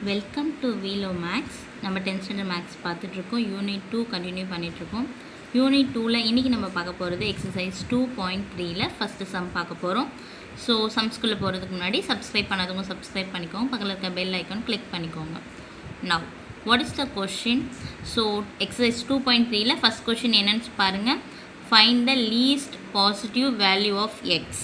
Welcome to வீலோ maths. நம்ம 10th standard maths பார்த்துட்ருக்கோம். Unit 2 continue பண்ணிகிட்ருக்கோம். யூனிட் 2ல் இன்றைக்கி நம்ம பார்க்க போகிறது எக்ஸசைஸ் 2.3ல் ஃபஸ்ட்டு சம் பார்க்க போகிறோம். ஸோ சம்ஸ்குள்ளே போகிறதுக்கு முன்னாடி சப்ஸ்கிரைப் பண்ணாதவங்க சப்ஸ்கிரைப் பண்ணிக்கோங்க. பக்கத்தில் இருக்க பெல் ஐக்கான் கிளிக் பண்ணிக்கோங்க. Now what is the question? So exercise 2.3ல் ஃபஸ்ட் கொஷின் என்னென்னு பாருங்கள். Find the least positive value of x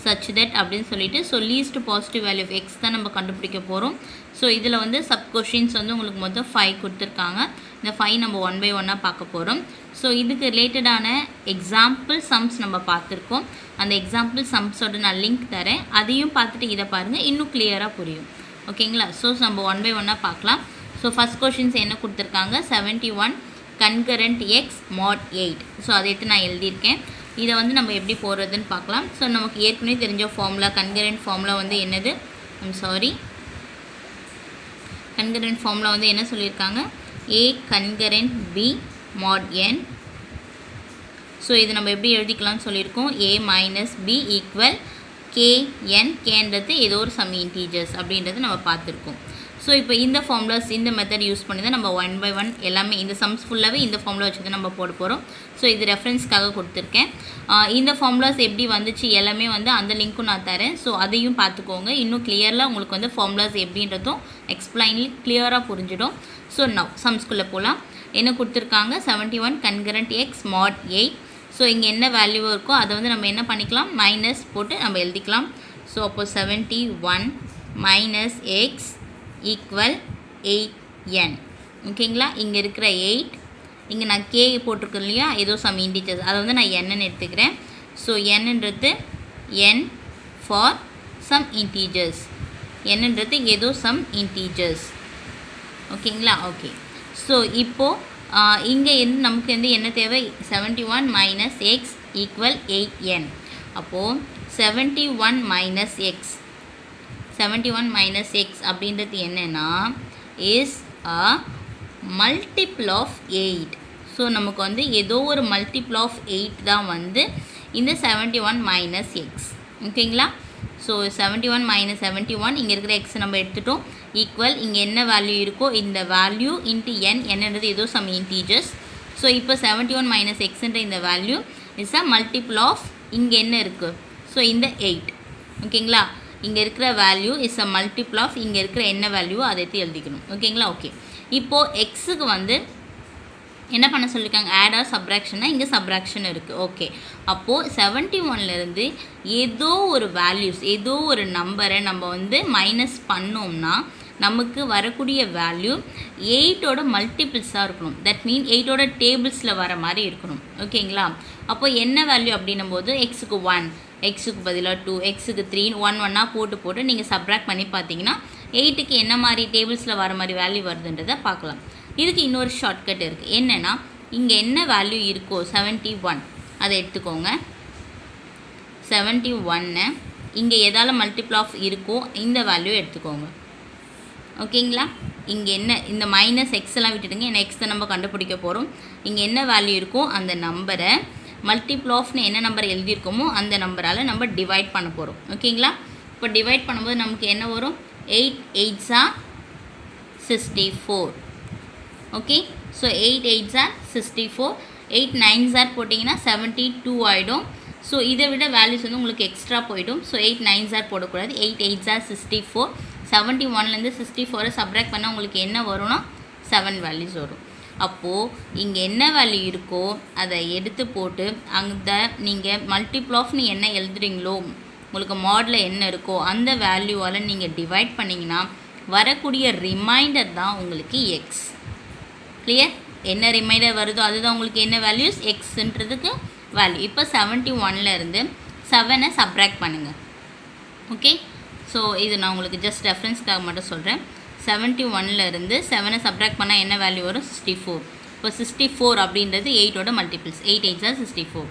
such that அப்படின்னு சொல்லிட்டு so least positive value of x தான் நம்ம கண்டுபிடிக்க போகிறோம். ஸோ இதில் வந்து சப் கொஷின்ஸ் வந்து உங்களுக்கு மொத்தம் 5 கொடுத்துருக்காங்க. இந்த 5 நம்ம 1 by 1 பார்க்க போகிறோம். ஸோ இதுக்கு ரிலேட்டடான எக்ஸாம்பிள் சம்ஸ் நம்ம பார்த்துருக்கோம். அந்த எக்ஸாம்பிள் சம்ஸோட நான் லிங்க் தரேன். அதையும் பார்த்துட்டு இதை பாருங்கள், இன்னும் கிளியராக புரியும். ஓகேங்களா? ஸோ நம்ம 1 by 1 பார்க்கலாம். ஸோ ஃபஸ்ட் கொஷின்ஸ் என்ன கொடுத்துருக்காங்க? 71 கன்கரண்ட் எக்ஸ் மாட் 8. ஸோ அதை எடுத்து நான் எழுதியிருக்கேன். இதை வந்து நம்ம எப்படி போடுறதுன்னு பார்க்கலாம். ஸோ நமக்கு ஏற்கனவே தெரிஞ்ச ஃபார்முலா கன்கரண்ட் ஃபார்முலா வந்து என்னது? கன்கரண்ட் ஃபார்முலா வந்து என்ன சொல்லியிருக்காங்க? ஏ கன்கரண்ட் பி மாட் என். ஸோ இது நம்ம எப்படி எழுதிக்கலாம்னு சொல்லியிருக்கோம். ஏ மைனஸ் பி ஈக்குவல் கேஎன். கேன்றது ஏதோ ஒரு சம் இன்டீஜர்ஸ் அப்படின்றது நம்ம பார்த்துருக்கோம். ஸோ இப்போ இந்த ஃபார்முலாஸ் இந்த மெத்தட் யூஸ் பண்ணி தான் நம்ம 1 by 1 எல்லாமே இந்த சம்ஸ் ஃபுல்லாகவே இந்த ஃபார்முலா வச்சு தான் நம்ம போட போகிறோம். ஸோ இது ரெஃபரன்ஸ்க்காக கொடுத்துருக்கேன். இந்த ஃபார்முலாஸ் எப்படி வந்துச்சு எல்லாமே வந்து அந்த லிங்க்கும் நான் தரேன். ஸோ அதையும் பார்த்துக்கோங்க. இன்னும் கிளியராக உங்களுக்கு வந்து ஃபார்முலாஸ் எப்படின்றதும் எக்ஸ்பிளைன்லி கிளியராக புரிஞ்சிடும். ஸோ நவ் சம்ஸ்குள்ளே போகலாம். என்ன கொடுத்துருக்காங்க? 71 கன்கரண்ட் எக்ஸ் மாட் 8. ஸோ இங்கே என்ன வேல்யூ இருக்கோ அதை வந்து நம்ம என்ன பண்ணிக்கலாம்? மைனஸ் போட்டு நம்ம எழுதிக்கலாம். ஸோ அப்போ 71 மைனஸ் எக்ஸ் ஈக்குவல் 8n. ஓகேங்களா? இங்கே இருக்கிற 8 இங்கே நான் கே போட்டிருக்கேன் இல்லையா, ஏதோ சம் இன்டீஜர்ஸ், அதை வந்து நான் என்னன்னு எடுத்துக்கிறேன். ஸோ என்னன்றது என் ஃபார் சம் இன்டீஜர்ஸ். என்னன்றது ஏதோ சம் இன்டீஜர்ஸ். ஓகேங்களா? ஓகே. ஸோ இப்போது இங்கே நமக்கு வந்து என்ன தேவை? 71 மைனஸ் எக்ஸ் ஈக்குவல் 8n. அப்போது 71 மைனஸ் எக்ஸ் 71 மைனஸ் எக்ஸ் அப்படின்றது என்னென்னா is a multiple of 8. So நமக்கு வந்து ஏதோ ஒரு மல்டிபிள் ஆஃப் 8 தான் வந்து இந்த 71 மைனஸ் எக்ஸ். ஓகேங்களா? ஸோ 71 மைனஸ் 71 இங்கே இருக்கிற எக்ஸ் நம்ம எடுத்துட்டோம். ஈக்குவல் இங்கே என்ன வேல்யூ இருக்கோ இந்த வேல்யூ இன்ட்டு என். என்னன்றது ஏதோ சம் இன்டீஜர்ஸ். ஸோ இப்போ 71 மைனஸ் எக்ஸ்ன்ற இந்த value is a multiple of இங்கே என்ன இருக்குது? ஸோ இந்த 8. ஓகேங்களா? இங்கே இருக்கிற value is a multiple of இங்கே இருக்கிற என்ன வேல்யூ அதை எடுத்து எழுதிக்கணும். ஓகேங்களா? ஓகே. இப்போது எக்ஸுக்கு வந்து என்ன பண்ண சொல்லியிருக்காங்க? ஆட் ஆர் சப்ராக்ஷன்னா இங்கே சப்ராக்ஷன் இருக்குது. ஓகே. அப்போது 71லேருந்து ஏதோ ஒரு வேல்யூஸ் ஏதோ ஒரு நம்பரை நம்ம வந்து மைனஸ் பண்ணோம்னா நமக்கு வரக்கூடிய வேல்யூ 8ஓட மல்டிபிள்ஸாக இருக்கணும். தட் மீன் 8ஓட டேபிள்ஸில் வர மாதிரி இருக்கணும். ஓகேங்களா? அப்போது என்ன வேல்யூ அப்படின்னும் போது எக்ஸுக்கு 1, எக்ஸுக்கு பதிலாக 2, எக்ஸுக்கு 3 1 போட்டு நீங்கள் சப்ராக்ட் பண்ணி பார்த்தீங்கன்னா 8க்கு என்ன மாதிரி டேபிள்ஸில் வர மாதிரி வேல்யூ வருதுன்றதை பார்க்கலாம். இதுக்கு இன்னொரு ஷார்ட்கட் இருக்குது. என்னென்னா இங்கே என்ன வேல்யூ இருக்கோ 71 அதை எடுத்துக்கோங்க. 71 இங்கே எதால் மல்டிபிள் ஆஃப் இருக்கோ இந்த வேல்யூ எடுத்துக்கோங்க. ஓகேங்களா? இங்கே என்ன இந்த மைனஸ் எக்ஸ் எல்லாம் விட்டுடுங்க. என்ன எக்ஸ் தான் நம்ம கண்டுபிடிக்க போகிறோம். இங்கே என்ன வேல்யூ இருக்கோ அந்த நம்பரை மல்டிபிள் ஆஃப்னு என்ன நம்பர் எழுதியிருக்கோமோ அந்த நம்பரால் நம்ம டிவைட் பண்ண போகிறோம். ஓகேங்களா? இப்போ டிவைட் பண்ணும்போது நமக்கு என்ன வரும்? 8 8s are 64. Okay. So 8 8s are 64. 8 9s are போட்டிங்கன்னா 72 ஆகிடும். ஸோ இதை விட வேல்யூஸ் வந்து உங்களுக்கு எக்ஸ்ட்ரா போய்டும். ஸோ 8 9s are போடக்கூடாது. 8 8s are 64. 71லேருந்து 64 சப்ராக்ட் பண்ணால் உங்களுக்கு என்ன வரும்னா 7 வேல்யூஸ் வரும். அப்போது இங்கே என்ன வேல்யூ இருக்கோ அதை எடுத்து போட்டு அந்த நீங்கள் மல்டிபிள் ஆஃப்னு என்ன எழுதுறீங்களோ உங்களுக்கு மாடலில் என்ன இருக்கோ அந்த வேல்யூவால் நீங்கள் டிவைட் பண்ணிங்கன்னா வரக்கூடிய ரிமைண்டர் தான் உங்களுக்கு எக்ஸ். கிளியர்? என்ன ரிமைண்டர் வருதோ அதுதான் உங்களுக்கு என்ன வேல்யூஸ்? எக்ஸுன்றதுக்கு வேல்யூ. இப்போ 71லேருந்து 7 சப்ராக்ட் பண்ணுங்கள். ஓகே. ஸோ இது நான் உங்களுக்கு ஜஸ்ட் ரெஃபரன்ஸ்க்காக மட்டும் சொல்கிறேன். 71லேருந்து 7 சப்ராக்ட் பண்ணால் என்ன வேல்யூ வரும்? 64. இப்போ 64 அப்படின்றது 8ஓட மல்டிபிள்ஸ். 8 8s are 64.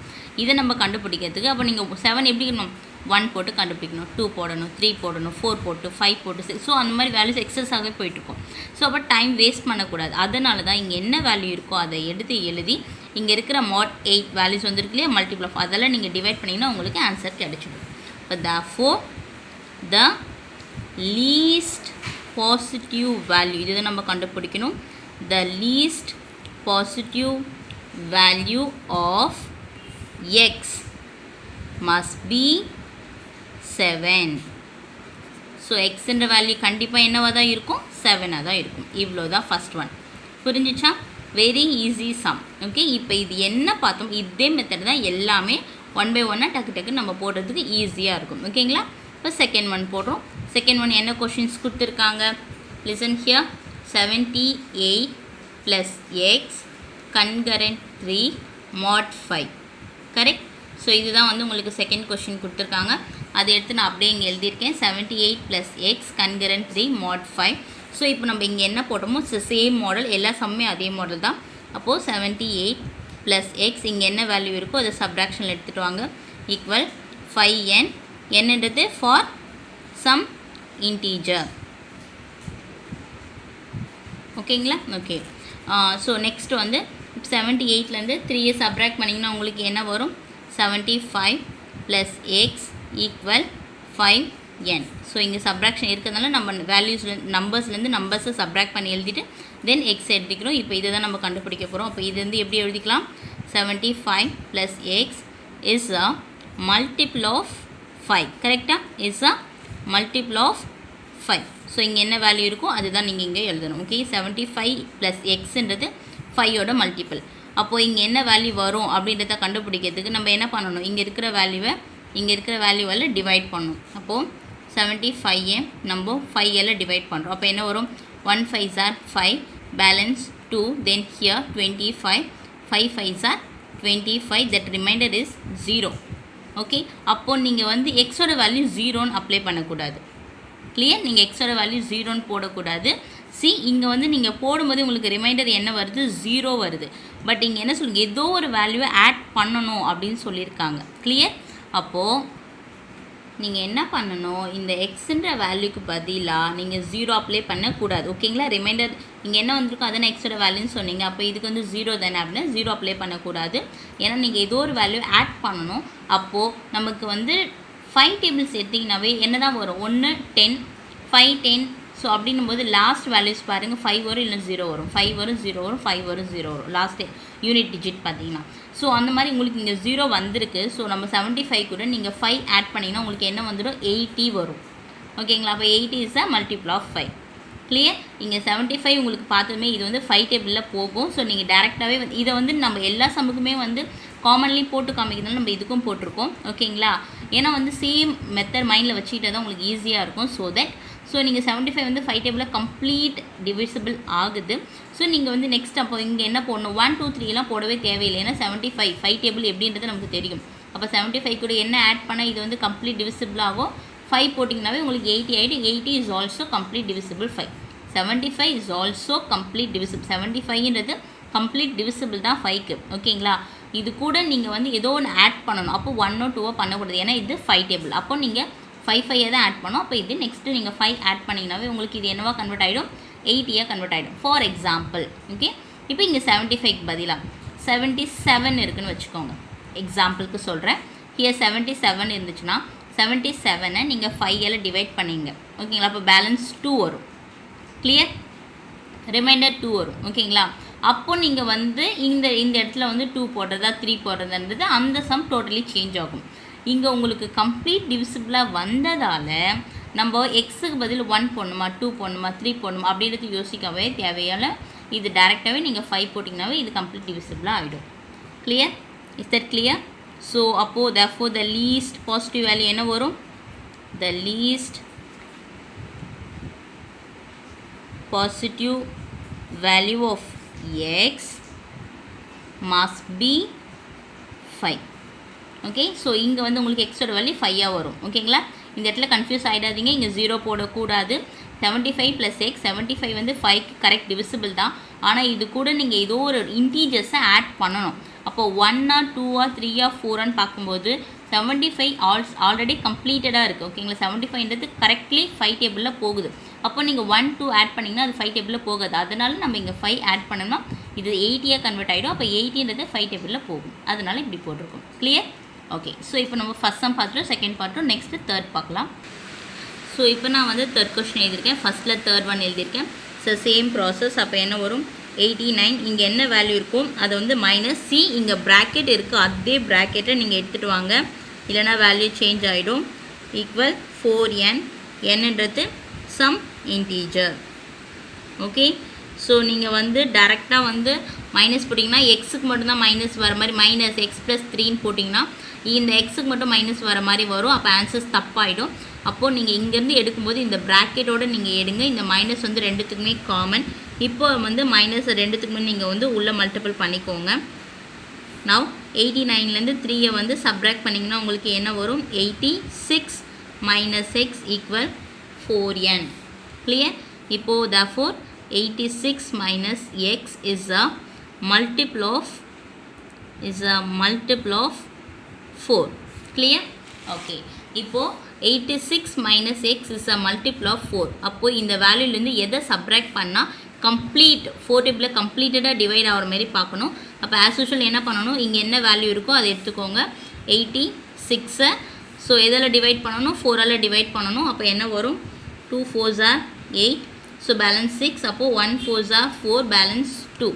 இதை நம்ம கண்டுபிடிக்கிறதுக்கு அப்போ நீங்கள் 7 எப்படி இருக்கணும்? 1 போட்டு கண்டுபிடிக்கணும், 2 போடணும், 3 போடணும், 4 போட்டு 5 போட்டு 6. ஸோ அந்த மாதிரி வேல்யூஸ் எக்ஸஸாகவே போயிட்டுருக்கும். ஸோ அப்போ டைம் வேஸ்ட் பண்ணக்கூடாது. அதனால தான் இங்கே என்ன வேல்யூ இருக்கோ அதை எடுத்து எழுதி இங்கே இருக்கிற மாட் 8 வேல்யூஸ் வந்துருக்கு இல்லையா மல்டிபிள் ஆஃப் அதெல்லாம் நீங்கள் டிவைட் பண்ணிங்கன்னா உங்களுக்கு ஆன்சர் கிடச்சிடும். இப்போ therefore the least positive value இதுதான் நம்ம கண்டுபிடிக்கணும். The least positive value of x must be 7. So எக்ஸுன்ற வேல்யூ கண்டிப்பாக என்னவாக தான் இருக்கும், 7ஆக தான் இருக்கும். இவ்வளோ தான் ஃபஸ்ட் ஒன். புரிஞ்சிச்சா? Very easy sum. ஓகே, இப்போ இது என்ன பார்த்தோம், இதே மெத்தட் தான் எல்லாமே 1 by 1 டக்கு டக்கு நம்ம போடுறதுக்கு ஈஸியாக இருக்கும். ஓகேங்களா? இப்போ செகண்ட் ஒன் போடுறோம். செகண்ட் ஒன் என்ன கொஷின்ஸ் கொடுத்துருக்காங்க, listen here. 78 + x concurrent 3 mod 5. Correct? So இதுதான் வந்து உங்களுக்கு செகண்ட் கொஷின் கொடுத்துருக்காங்க. அதை எடுத்து நான் அப்படியே இங்கே எழுதியிருக்கேன். 78 + x concurrent 3 mod 5. ஸோ இப்போ நம்ம இங்கே என்ன போட்டோமோ சேம் மாடல், எல்லா சம்மே அதே மாடல் தான். அப்போது 78 + x இங்கே என்ன வேல்யூ இருக்கோ அதை சப்ராக்ஷனில் எடுத்துகிட்டு வாங்க, ஈக்குவல் 5n. என்னன்றது ஃபார் சம் இன்டீஜர். ஓகேங்களா? ஓகே. ஸோ நெக்ஸ்ட் வந்து 78லேருந்து 3 சப்ராக்ட் பண்ணிங்கன்னா உங்களுக்கு என்ன வரும், 75 + x ஈக்குவல் 5n. ஸோ இங்கே சப்ராக்ஷன் இருக்கிறதுனால நம்ம நம்பர்ஸ்லேருந்து நம்பர்ஸை சப்ராக்ட் பண்ணி எழுதிட்டு தென் எக்ஸ் எடுத்துக்கிறோம். இப்போ இதை தான் நம்ம கண்டுபிடிக்க போகிறோம். அப்போ இது வந்து எப்படி எழுதிக்கலாம், 75 + x is a multiple of 5. கரெக்டாக? Is a multiple of 5. So இங்கே என்ன வேல்யூ இருக்கோ அதுதான் நீங்கள் இங்கே எழுதணும். ஓகே, 75 + xன்றது 5ஓட மல்டிபிள். அப்போது இங்கே என்ன வேல்யூ வரும் அப்படின்றத கண்டுபிடிக்கிறதுக்கு நம்ம என்ன பண்ணணும், இங்கே இருக்கிற வேல்யூவால் டிவைட் பண்ணணும். அப்போது 75 நம்ம 5ஆல் டிவைட் பண்ணுறோம். அப்போ என்ன வரும், 1 5s are 5, balance 2, then here 25, 5 5s are 25, that remainder is 0. Okay, அப்போது நீங்கள் வந்து எக்ஸோட வேல்யூ 0ன்னு அப்ளை பண்ணக்கூடாது. கிளியர்? நீங்கள் எக்ஸோட வேல்யூ 0ன்னு போடக்கூடாது. இங்கே வந்து நீங்கள் போடும்போது உங்களுக்கு ரிமைண்டர் என்ன வருது, 0 வருது. பட் இங்கே என்ன சொல்லுங்கள், ஏதோ ஒரு வேல்யூவை ஆட் பண்ணணும் அப்படின்னு சொல்லியிருக்காங்க. கிளியர்? அப்போது நீங்கள் என்ன பண்ணணும், இந்த எக்ஸுன்ற வேல்யூக்கு பதிலாக நீங்கள் 0 அப்ளை பண்ணக்கூடாது. ஓகேங்களா? ரிமைண்டர் இங்கே என்ன வந்திருக்கோ அதை நான் எக்ஸோட வேல்யூன்னு சொன்னீங்க. அப்போ இதுக்கு வந்து 0 தானே, அப்படின்னா 0 அப்ளை பண்ணக்கூடாது. ஏன்னா நீங்கள் ஏதோ ஒரு வேல்யூ ஆட் பண்ணணும். அப்போது நமக்கு வந்து 5 டேபிள்ஸ் எடுத்திங்கனாவே என்ன தான் வரும், 1 10 5 10. ஸோ அப்படின்னும் போது லாஸ்ட் வேல்யூஸ் பாருங்கள், 5 வரும், இல்லை 0 வரும், 5 வரும் 0 வரும், 5 வரும் 0 வரும், லாஸ்ட் யூனிட் டிஜிட் பார்த்தீங்கன்னா. ஸோ அந்த மாதிரி உங்களுக்கு இங்கே 0 வந்திருக்கு. ஸோ நம்ம 75 கூட நீங்கள் 5 ஆட் பண்ணிங்கன்னா உங்களுக்கு என்ன வந்துடும், 80 வரும். ஓகேங்களா? அப்போ 80 is a multiple of 5. Clear? இங்கே 75 உங்களுக்கு பார்த்ததுமே இது வந்து 5 டேபிளில் போகும். ஸோ நீங்கள் டேரெக்டாகவே இதை வந்து நம்ம எல்லா சம்முக்குமே வந்து காமன்லி போட்டு காமிக்கிறதுனால நம்ம இதுக்கும் போட்டிருக்கோம். ஓகேங்களா? ஏன்னா வந்து சேம் மெத்தட் மைண்டில் வச்சுக்கிட்டே தான் உங்களுக்கு ஈஸியாக இருக்கும். ஸோ நீங்கள் 75 வந்து 5 டேபிளில் கம்ப்ளீட் டிவிசிபிள் ஆகுது. ஸோ நீங்கள் வந்து நெக்ஸ்ட் அப்போ இங்கே என்ன போடணும், 1 2 3 போடவே தேவையில்லை. ஏன்னா 75 5 டேபிள் எப்படின்றது நமக்கு தெரியும். அப்போ 75 கூட என்ன ஆட் பண்ணால் இது வந்து கம்ப்ளீட் டிவிசிபிள் ஆகும், 5 போட்டிங்கனாவே உங்களுக்கு 80 ஆகிடும். 80 is also complete divisible 5. 75 is also complete divisible. 75ன்றது கம்ப்ளீட் டிவிசிபிள் தான் 5க்கு. ஓகேங்களா? இது கூட நீங்கள் வந்து ஏதோ ஒன்று ஆட் பண்ணணும். அப்போ 1 or 2 பண்ணக்கூடாது. ஏன்னா இது 5 டேபிள். அப்போ நீங்கள் 5 தான் ஆட் பண்ணோம். அப்போ இது நெக்ஸ்ட்டு நீங்கள் 5 ஆட் பண்ணிங்கனாவே உங்களுக்கு இது என்னவா கன்வெர்ட் ஆகிடும், 80 கன்வெர்ட் ஆகிடும். ஃபார் எக்ஸாம்பிள், ஓகே, இப்போ இங்கே 75க்கு பதிலாக 77 இருக்குதுன்னு வச்சுக்கோங்க. எக்ஸாம்பிளுக்கு சொல்கிறேன். ஹியர் 77 இருந்துச்சுன்னா 77 நீங்கள் 5ஆல் டிவைட் பண்ணிங்க. ஓகேங்களா? அப்போ பேலன்ஸ் 2 வரும். கிளியர்? ரிமைண்டர் 2 வரும். ஓகேங்களா? அப்போ நீங்கள் வந்து இந்த இடத்துல வந்து 2 போடுறதா 3 போடுறதுன்றது அந்த சம் டோட்டலி சேஞ்ச் ஆகும். இங்கே உங்களுக்கு கம்ப்ளீட் டிவிசிபிளாக வந்ததால் நம்ம எக்ஸுக்கு பதில் 1 போடணுமா 2 போடணுமா 3 போடணுமா அப்படின்றது யோசிக்கவே தேவையால் இது டேரெக்டாகவே நீங்கள் 5 போட்டிங்கனாவே இது கம்ப்ளீட் டிவிசிபிளாக ஆகிடும். Clear? Is that clear? So அப்போது therefore the least positive value என்ன வரும், the least positive value of x must be 5. Okay, so இங்கே வந்து உங்களுக்கு எக்ஸோட வேல்யூ 5ஆக வரும். ஓகேங்களா? இந்த இடத்துல கன்ஃபியூஸ் ஆகிடாதீங்க, இங்கே 0 போடக்கூடாது. 75 + x 75 வந்து 5க்கு கரெக்ட் டிவிசிபிள் தான். ஆனால் இது கூட நீங்கள் ஏதோ ஒரு இன்டீஜர்ஸை ஆட் பண்ணணும். அப்போது 1 or 2 or 3 or 4 பார்க்கும்போது 75 ஆல்ரெடி கம்ப்ளீட்டடாக இருக்குது. ஓகேங்களா? 75ன்றது கரெக்ட்லி 5 டேபிளில் போகுது. அப்போ நீங்கள் 1 2 ஆட் பண்ணிங்கன்னா அது 5 டேபிளில் போகாது. அதனால நம்ம இங்கே 5 ஆட் பண்ணோம்னா இது 80 கன்வெர்ட் ஆகிடும். அப்போ 80ன்றது 5 டேபிளில் போகும். அதனால இப்படி போட்டிருக்கோம். கிளியர்? ஓகே, ஸோ இப்போ நம்ம ஃபஸ்ட் சம் பார்த்துட்டோம், செகண்ட் பார்த்துட்டோம், நெக்ஸ்ட்டு தேர்ட் பார்க்கலாம். ஸோ ஸோ இப்போ நான் வந்து தேர்ட் கொஸ்டின் எழுதியிருக்கேன், ஃபஸ்ட்டில் தேர்ட் ஒன் எழுதியிருக்கேன். So same process. அப்போ என்ன வரும், 89 இங்கே என்ன வேல்யூ இருக்கும் அதை வந்து மைனஸ் சி, இங்கே ப்ராக்கெட் இருக்குது அதே ப்ராக்கெட்டை நீங்கள் எடுத்துகிட்டு வாங்க, இல்லைனா வேல்யூ சேஞ்ச் ஆகிடும். ஈக்குவல் 4n, என்னன்றது சம் இன்டீஜர். ஓகே, ஸோ நீங்கள் வந்து டேரெக்டாக வந்து மைனஸ் போட்டிங்கன்னா எக்ஸுக்கு மட்டும்தான் மைனஸ் வர மாதிரி, மைனஸ் எக்ஸ் ப்ளஸ் 3ன்னு போட்டிங்கன்னா இந்த எக்ஸுக்கு மட்டும் மைனஸ் வர மாதிரி வரும். அப்போ ஆன்சர்ஸ் தப்பாகிடும். அப்போது நீங்கள் இங்கேருந்து எடுக்கும்போது இந்த ப்ராக்கெட்டோடு நீங்கள் எடுங்க. இந்த மைனஸ் வந்து ரெண்டுத்துக்குமே காமன். இப்போ வந்து மைனஸ் ரெண்டுத்துக்குமே நீங்கள் வந்து உள்ளே மல்டிபிள் பண்ணிக்கோங்க. நவ் 89லேருந்து 3ஐ வந்து சப்ராக்ட் பண்ணிங்கன்னா உங்களுக்கு என்ன வரும், 86 minus X equal 4n. Clear? இப்போது therefore 86 minus x is a multiple of 4. Clear? Okay. இப்போ 86 minus x is a multiple of 4. அப்போ இந்த வேல்யூலேருந்து எதை சப்ராக்ட் பண்ணால் கம்ப்ளீட் 4 டேபிளில் கம்ப்ளீட்டடாக டிவைட் ஆகிற மாதிரி பார்க்கணும். அப்போ ஆஸ் யூஷுவல் என்ன பண்ணணும், இங்கே என்ன வேல்யூ இருக்கோ அதை எடுத்துக்கோங்க. 86 ஸோ எதில் டிவைட் பண்ணணும், 4ஆல் டிவைட் பண்ணணும். அப்போ என்ன வரும், 2 4s are 8, ஸோ பேலன்ஸ் 6. அப்போது 1 4s are 4, பேலன்ஸ் 2.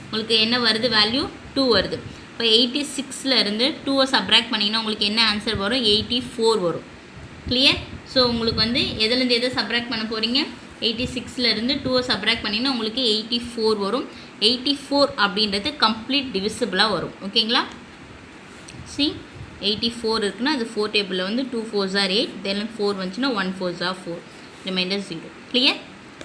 உங்களுக்கு என்ன வருது, வேல்யூ 2 வருது. இப்போ 86ல் இருந்து 2ஐ சப்ராக்ட் பண்ணிங்கன்னா உங்களுக்கு என்ன ஆன்சர் வரும், 84 வரும். கிளியர்? ஸோ உங்களுக்கு வந்து எதுலேருந்து எதை சப்ராக்ட் பண்ண போகிறீங்க, 86ல் இருந்து 2ஐ சப்ராக்ட் பண்ணிங்கன்னா உங்களுக்கு 84 வரும். 84 அப்படின்றது கம்ப்ளீட் டிவிசிபிளாக வரும். ஓகேங்களா? சி 84 இருக்குன்னா அது 4 டேபிளில் வந்து 2 4s are 8, தென் 4 வந்துச்சுன்னா 1 4s are 4, remainder 0. Clear?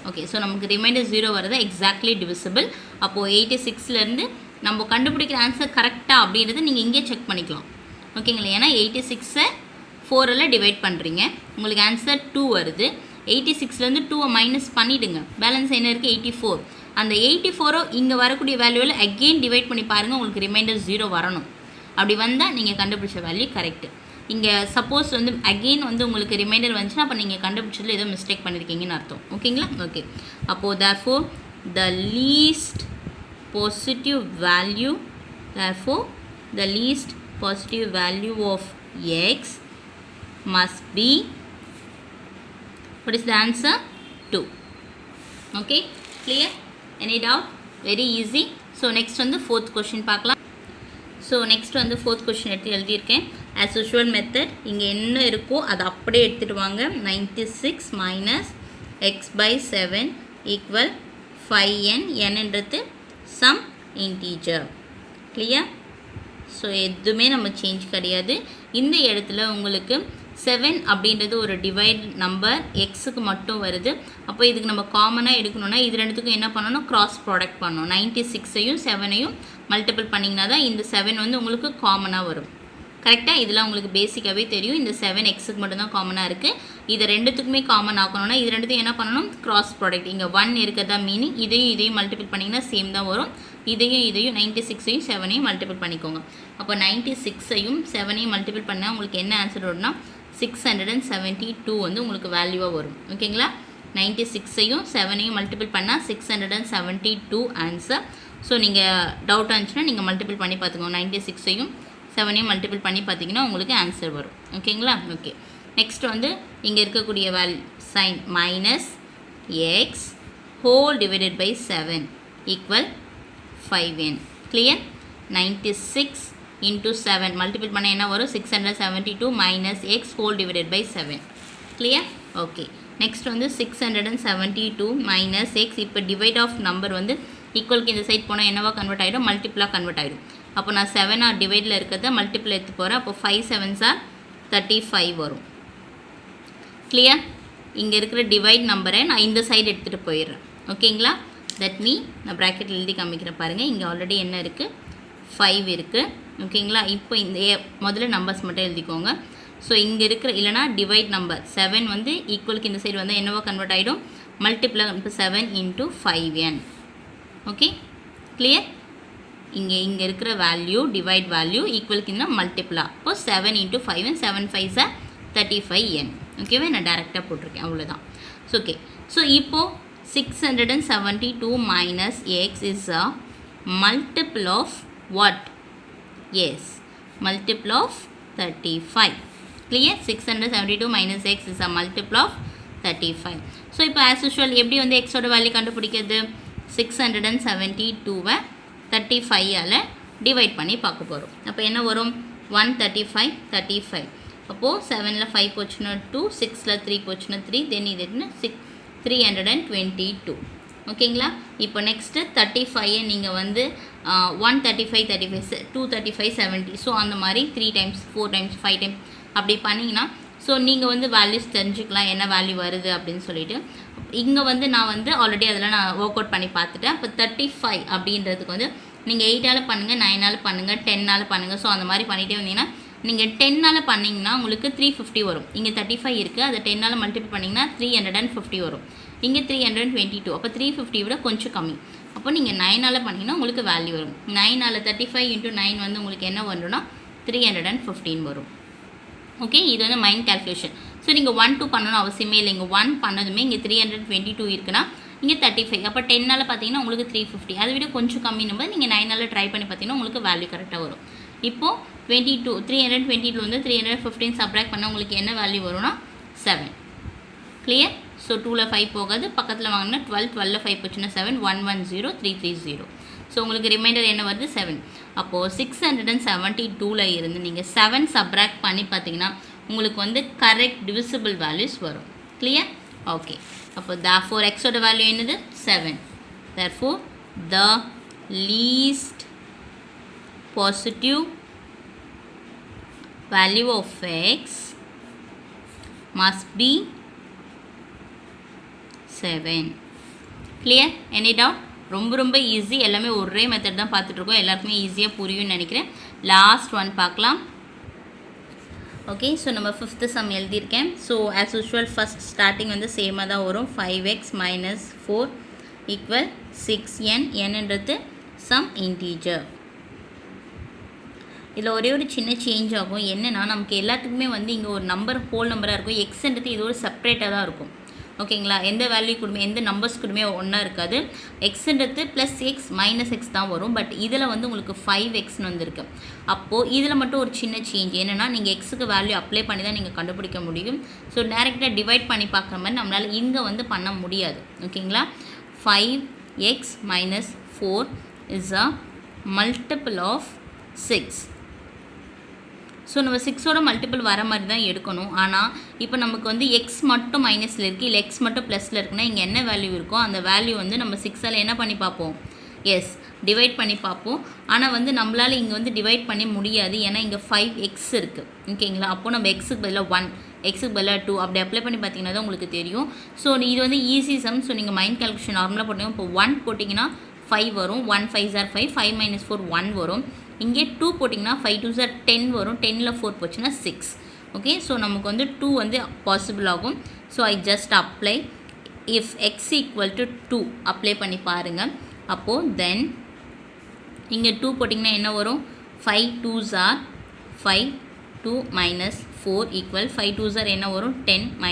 Okay, so நமக்கு ரிமைண்டர் 0 வரது எக்ஸாக்ட்லி டிவிசிபிள். அப்போது 86லேருந்து நம்ம கண்டுபிடிக்கிற ஆன்சர் கரெக்டாக அப்படின்றத நீங்கள் இங்கே செக் பண்ணிக்கலாம். ஓகேங்களா? ஏன்னா 86ஐ 4ஆல் டிவைட் பண்ணுறீங்க, உங்களுக்கு ஆன்சர் 2 வருது. 86லேருந்து 2ஐ மைனஸ் பண்ணிவிடுங்க, பேலன்ஸ் என்ன இருக்குது, 84. அந்த 84 இங்கே வரக்கூடிய வேல்யூவில் அகெயின் டிவைட் பண்ணி பாருங்கள், உங்களுக்கு ரிமைண்டர் 0 வரணும். அப்படி வந்தால் நீங்கள் கண்டுபிடிச்ச வேல்யூ கரெக்டு. இங்கே சப்போஸ் வந்து அகெயின் வந்து உங்களுக்கு ரிமைண்டர் வந்துச்சுன்னா அப்போ நீங்கள் கண்டுபிடிச்சதில் ஏதோ மிஸ்டேக் பண்ணியிருக்கீங்கன்னு அர்த்தம். ஓகேங்களா? ஓகே, அப்போது therefore the least positive value of x must be, what is the answer, 2. Okay, clear? Any doubt? Very easy. So next வந்து fourth question பார்க்கலாம். ஸோ நெக்ஸ்ட் வந்து ஃபோர்த் கொஷின் எடுத்து எழுதியிருக்கேன். ஆஸ் யூஷுவல் மெத்தட், இங்கே என்ன இருக்கோ அதை அப்படியே எடுத்துகிட்டு வாங்க. 96 minus X by 7 equal 5n, என்னன்றது சம் இன்டீஜர். கிளியர்? ஸோ எதுவுமே நம்ம சேஞ்ச் கிடையாது. இந்த இடத்துல உங்களுக்கு 7 அப்படின்றது ஒரு டிவைட் நம்பர், எக்ஸுக்கு மட்டும் வருது. அப்போ இதுக்கு நம்ம காமனாக எடுக்கணும்னா இது ரெண்டுத்துக்கும் என்ன பண்ணணும், கிராஸ் ப்ராடக்ட் பண்ணணும். 96ஐயும் 7ஐயும் மல்டிபிள் பண்ணிங்கன்னா தான் இந்த 7 வந்து உங்களுக்கு காமனாக வரும். கரெக்டாக? இதெல்லாம் உங்களுக்கு பேசிக்காகவே தெரியும். இந்த 7 எக்ஸுக்கு மட்டும்தான் காமனாக இருக்குது. இதை ரெண்டுத்துக்குமே காமன் ஆக்கணும்னா இது ரெண்டுத்தையும் என்ன பண்ணணும், கிராஸ் ப்ராடக்ட். இங்கே 1 இருக்கிறதா மீனிங், இதையும் மல்டிபிள் பண்ணிங்கன்னா சேம் தான் வரும். இதையும் 96ஐயும் 7ஐயும் மல்டிபிள் பண்ணிக்கோங்க. அப்போ 96ஐயும் 7ஐயும் மல்டிபிள் பண்ணால் உங்களுக்கு என்ன ஆன்சர் வரும்னா 672 வந்து உங்களுக்கு வேல்யூவாக வரும். ஓகேங்களா? 96ஐயும் 7ஐயும் மல்டிபிள் பண்ணால் 672 ஆன்சர். ஸோ நீங்கள் டவுட்டாக இருந்துச்சுன்னா நீங்கள் மல்டிபிள் பண்ணி பார்த்துக்கோங்க. 96ஐயும் 7ஐயும் மல்டிபிள் பண்ணி பார்த்தீங்கன்னா உங்களுக்கு ஆன்சர் வரும். ஓகேங்களா? ஓகே, நெக்ஸ்ட் வந்து இங்கே இருக்கக்கூடிய sign minus X whole divided by 7 equal 5n. Clear? 96 into 7 multiple பண்ண என்ன வரும், 672 minus X whole divided by 7. Clear? Okay, next வந்து 672 மைனஸ் எக்ஸ். இப்போ டிவைட் ஆஃப் நம்பர் வந்து ஈக்குவலுக்கு இந்த சைட் போனால் என்னவா கன்வெர்ட் ஆகிடும், மல்டிப்பிளாக கன்வெர்ட் ஆகிடும். அப்போ நான் 7 ஆர் டிவைடில் இருக்கிறத மல்டிப்பிள் எடுத்து போகிறேன். அப்போ 5 7s are 35 வரும். கிளியர்? இங்கே இருக்கிற டிவைட் நம்பரை நான் இந்த சைடு எடுத்துகிட்டு போயிடுறேன். ஓகேங்களா? தட் மீ நான் ப்ராக்கெட்டில் எழுதி காமிக்கிறேன் பாருங்கள். இங்கே ஆல்ரெடி என்ன இருக்குது, 5 இருக்குது. ஓகேங்களா? இப்போ இந்த முதல்ல நம்பர்ஸ் மட்டும் எழுதிக்கோங்க. ஸோ இங்கே இருக்கிற இல்லைனா டிவைட் நம்பர் 7 வந்து ஈக்குவலுக்கு இந்த சைடு வந்து என்னவோ கன்வெர்ட் ஆகிடும், மல்டிப்ளாக. இப்போ 7 into 5n. Okay, clear? இங்கே இருக்கிற வேல்யூ டிவைட் வேல்யூ ஈக்குவலுக்கு இன்னும் மல்டிப்ளா. இப்போ 7 into 5n, 7 5s are 35n. ஓகேவா? நான் டேரெக்டாக போட்டிருக்கேன், அவ்வளோதான். ஸோ ஓகே, ஸோ இப்போது 672 minus x is a multiple of what? Yes, multiple of 35. Clear? 672 minus x is a multiple of 35. So இப்போ ஆஸ் யூஷுவல் எப்படி வந்து எக்ஸோட வேல்யூ கண்டுபிடிக்கிறது? 672 35ஆல் டிவைட் பண்ணி பார்க்க போகிறோம். அப்போ என்ன வரும்? 135 35. அப்போது 7ல் 5 போச்சுன்னா 2, 6ல் 3 போச்சுன்னா 3, தென் இது என்ன 322. ஓகேங்களா? இப்போ நெக்ஸ்ட்டு 35 நீங்கள் வந்து 135 35 235 70. ஸோ அந்த மாதிரி 3 டைம்ஸ் 4 டைம்ஸ் 5 டைம்ஸ் அப்படி பண்ணிங்கன்னா ஸோ நீங்கள் வந்து வேல்யூஸ் தெரிஞ்சுக்கலாம் என்ன வேல்யூ வருது அப்படின்னு சொல்லிட்டு. இங்கே வந்து நான் வந்து ஆல்ரெடி அதில் நான் ஒர்க் அவுட் பண்ணி பார்த்துட்டேன். அப்போ 35 அப்படின்றதுக்கு வந்து நீங்கள் 8ஆல் பண்ணுங்கள், 9ஆல் பண்ணுங்கள், 10ஆல் பண்ணுங்கள். ஸோ அந்த மாதிரி பண்ணிகிட்டே வந்தீங்கன்னா நீங்கள் 10ஆல் பண்ணிங்கன்னா உங்களுக்கு 350 வரும். இங்கே 35 இருக்குது, அதை 10ஆல் மல்டிபிள் பண்ணிங்கன்னா 350 வரும். இங்கே 322. அப்போ 350 விட கொஞ்சம் கம்மி. அப்போ நீங்கள் 9ஆல் பண்ணிங்கன்னா உங்களுக்கு வேல்யூ வரும். 9ஆல் 35 × 9 வந்து உங்களுக்கு என்ன வரும்னா 315 வரும். ஓகே, இது வந்து மைண்ட் கால்குலேஷன். ஸோ நீங்கள் 1 2 பண்ணணும் அவசியமே இல்லை. இங்கே 1 பண்ணதுமே இங்கே 322 இருக்குன்னா இங்கே 35. அப்போ 10ஆல் பார்த்தீங்கன்னா உங்களுக்கு 350. அதை விட கொஞ்சம் கம்மின்னு போது நீங்கள் 9ஆல் ட்ரை பண்ணி பார்த்தீங்கன்னா உங்களுக்கு வேல்யூ கரெக்டாக வரும். இப்போது 322 வந்து 315 சப்ராக்ட் பண்ணால் உங்களுக்கு என்ன வேல்யூ வரும்னா 7. கிளியர்? ஸோ 2ல் 5 போகாது, பக்கத்தில் வாங்கினா 12, 12ல் 5 போச்சுன்னா 7, 110 330. ஸோ உங்களுக்கு ரிமைண்டர் என்ன வருது? 7. அப்போது 672ல் இருந்து நீங்கள் 7 சப்ராக்ட் பண்ணி பார்த்தீங்கன்னா உங்களுக்கு வந்து கரெக்ட் டிவிசிபிள் வேல்யூஸ் வரும். கிளியர்? ஓகே. அப்போ therefore எக்ஸோட வேல்யூ என்னது? 7. therefore the least positive value of x must be 7. Clear? Any doubt? ரொம்ப ஈஸி. எல்லாமே ஒரே மெத்தட் தான் பார்த்துட்ருக்கோம். எல்லாருக்குமே ஈஸியாக புரியும்னு நினைக்கிறேன். லாஸ்ட் ஒன் பார்க்கலாம். ஓகே, ஸோ நம்ம 5th சம் எழுதியிருக்கேன். So as usual first starting வந்து சேமாக தான் வரும். 5x - 4 = 6n. என்னன்றது சம் இன்டீஜர். இதில் ஒரே ஒரு சின்ன சேஞ்ச் ஆகும். என்னென்னா நமக்கு எல்லாத்துக்குமே வந்து இங்கே ஒரு நம்பர் ஹோல் நம்பராக இருக்கும். எக்ஸ்ன்றது இது ஒரு செப்பரேட்டாக தான் இருக்கும். ஓகேங்களா? எந்த வேல்யூ கூடமே எந்த நம்பர்ஸ் கூடமே ஒன்றா இருக்காது. எக்ஸ்ன்றது +x - x தான் வரும். பட் இதில் வந்து உங்களுக்கு 5xன்னு வந்திருக்கு. அப்போது இதில் மட்டும் ஒரு சின்ன சேஞ்ச் என்னென்னா நீங்கள் எக்ஸுக்கு வேல்யூ அப்ளை பண்ணி தான் நீங்கள் கண்டுபிடிக்க முடியும். ஸோ டேரெக்டாக டிவைட் பண்ணி பார்க்குற மாதிரி நம்மளால் இங்கே வந்து பண்ண முடியாது. ஓகேங்களா? 5x - 4 is a multiple of 6. So நம்ம 6ஓட மல்டிபிள் வர மாதிரி தான் எடுக்கணும். ஆனால் இப்போ நமக்கு வந்து எக்ஸ் மட்டும் மைனஸில் இருக்குது, இல்லை எக்ஸ் மட்டும் ப்ளஸில் இருக்குன்னா இங்கே என்ன வேல்யூ இருக்கோ அந்த வேல்யூ வந்து நம்ம 6ஆல் என்ன பண்ணி பார்ப்போம்? எஸ், டிவைட் பண்ணி பார்ப்போம். ஆனால் வந்து நம்மளால் இங்கே வந்து டிவைட் பண்ணி முடியாது. ஏன்னா இங்கே 5x இருக்குது. ஓகேங்களா? அப்போது நம்ம எக்ஸுக்கு பதிலாக 1, எக்ஸுக்கு பதிலாக 2 அப்படி அப்ளை பண்ணி பார்த்தீங்கன்னா தான் உங்களுக்கு தெரியும். ஸோ இது வந்து ஈஸி சம். ஸோ நீங்கள் மைண்ட் கால்குலேஷன் நார்மலாக போட்டிங்கன்னா இப்போ 1 போட்டிங்கன்னா 5 வரும். 1 5s are 5, 5 - 4 1 வரும். இங்கே 2 போட்டிங்கன்னா 5 2s are 10 வரும். 10ல் 4 போச்சுன்னா 6. ஓகே, ஸோ நமக்கு வந்து 2 வந்து பாசிபிள் ஆகும். So I just apply if X equal to 2 apply பண்ணி பாருங்கள். அப்போது தென் இங்கே 2 போட்டிங்கன்னா என்ன வரும்? 5 2s are 5, 2 - 4 = 5 2s are என்ன வரும்? 10 -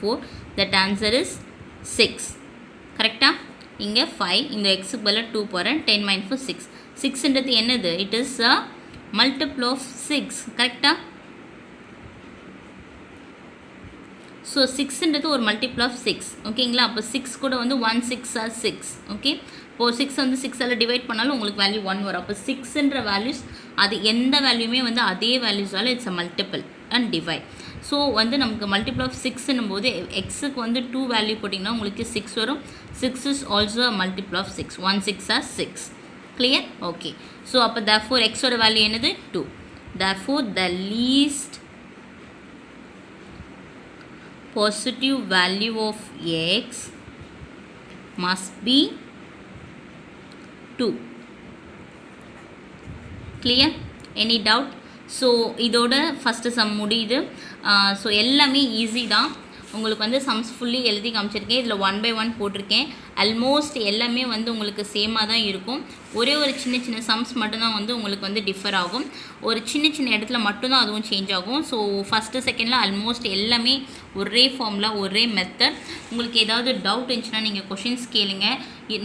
4. That answer is 6. கரெக்டாக? இங்கே 5 இந்த எக்ஸுக்கு பதிலாக 2 போகிறேன். 10 - 4 6. 6ன்றது என்னது? It is a multiple of 6. கரெக்டாக? ஸோ 6ன்றது ஒரு மல்டிபிள் ஆஃப் 6. ஓகேங்களா? அப்போ 6 கூட வந்து 1 6 are 6. ஓகே, இப்போது 6 வந்து 6ஆல் டிவைட் பண்ணாலும் உங்களுக்கு வேல்யூ 1 வரும். அப்போ 6ன்ற வேல்யூஸ் அது எந்த வேல்யூமே வந்து அதே வேல்யூஸால் it's a multiple and divide. So வந்து நமக்கு மல்டிபிள் ஆஃப் 6ன்னும் போது எக்ஸுக்கு வந்து 2 வேல்யூ போட்டிங்கன்னா உங்களுக்கு 6 வரும். 6 is also a multiple of 6. 1 6 are 6. Clear? Okay, so அப்போ therefore எக்ஸோட வேல்யூ என்னது? 2. therefore the least positive value of x must be 2. clear? any doubt? So இதோட ஃபஸ்ட்டு சம் முடியுது. ஸோ எல்லாமே ஈஸி தான். உங்களுக்கு வந்து சம்ஸ் ஃபுல்லி எழுதி காமிச்சிருக்கேன். இதில் 1 by 1 போட்டிருக்கேன். ஆல்மோஸ்ட் எல்லாமே வந்து உங்களுக்கு சேமாக தான் இருக்கும். ஒரே ஒரு சின்ன சின்ன சம்ஸ் மட்டும்தான் வந்து உங்களுக்கு வந்து டிஃபர் ஆகும். ஒரு சின்ன இடத்துல மட்டும்தான் அதுவும் சேஞ்ச் ஆகும். ஸோ ஃபஸ்ட்டு செகண்டில் ஆல்மோஸ்ட் எல்லாமே ஒரே ஃபார்மில் ஒரே மெத்தட். உங்களுக்கு ஏதாவது டவுட் இருந்துச்சுன்னா நீங்கள் கொஷின்ஸ் கேளுங்க.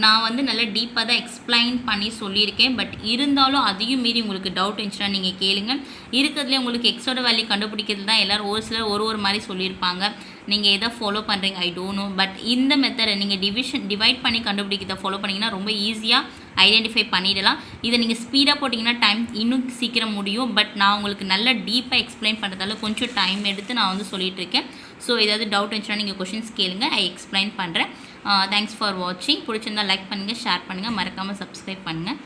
நான் வந்து நல்லா டீப்பாக தான் எக்ஸ்பிளைன் பண்ணி சொல்லியிருக்கேன். பட் இருந்தாலும் அதையும் மீறி உங்களுக்கு டவுட் இருந்துச்சுன்னா நீங்கள் கேளுங்க. இருக்கிறதுலே உங்களுக்கு எக்ஸோட வேல்யூ கண்டுபிடிக்கிறது தான் எல்லோரும் ஒரு சிலர் ஒரு மாதிரி சொல்லியிருப்பாங்க. நீங்கள் எதை ஃபாலோ பண்ணுறீங்க ஐ டோன்ட் நோ. பட் இந்த மெத்தடை நீங்கள் டிவைட் பண்ணி கண்டுபிடிக்கிறத ஃபாலோ பண்ணிங்கன்னா ரொம்ப ஈஸியாக ஐடென்டிஃபை பண்ணிடலாம். இதை நீங்கள் ஸ்பீடாக போட்டிங்கன்னா டைம் இன்னும் சீக்கிரம் முடியும். பட் நான் உங்களுக்கு நல்ல டீப்பாக எக்ஸ்பிளைன் பண்ணுறதால கொஞ்சம் டைம் எடுத்து நான் வந்து சொல்லிகிட்டு இருக்கேன். ஸோ ஏதாவது டவுட் இருந்துச்சுன்னா நீங்கள் கொஷின்ஸ் கேளுங்க, ஐ எக்ஸ்பிளைன் பண்ணுறேன். தேங்க்ஸ் ஃபார் வாட்சிங். பிடிச்சிருந்தால் லைக் பண்ணுங்கள், ஷேர் பண்ணுங்கள், மறக்காமல் சப்ஸ்கிரைப் பண்ணுங்கள்.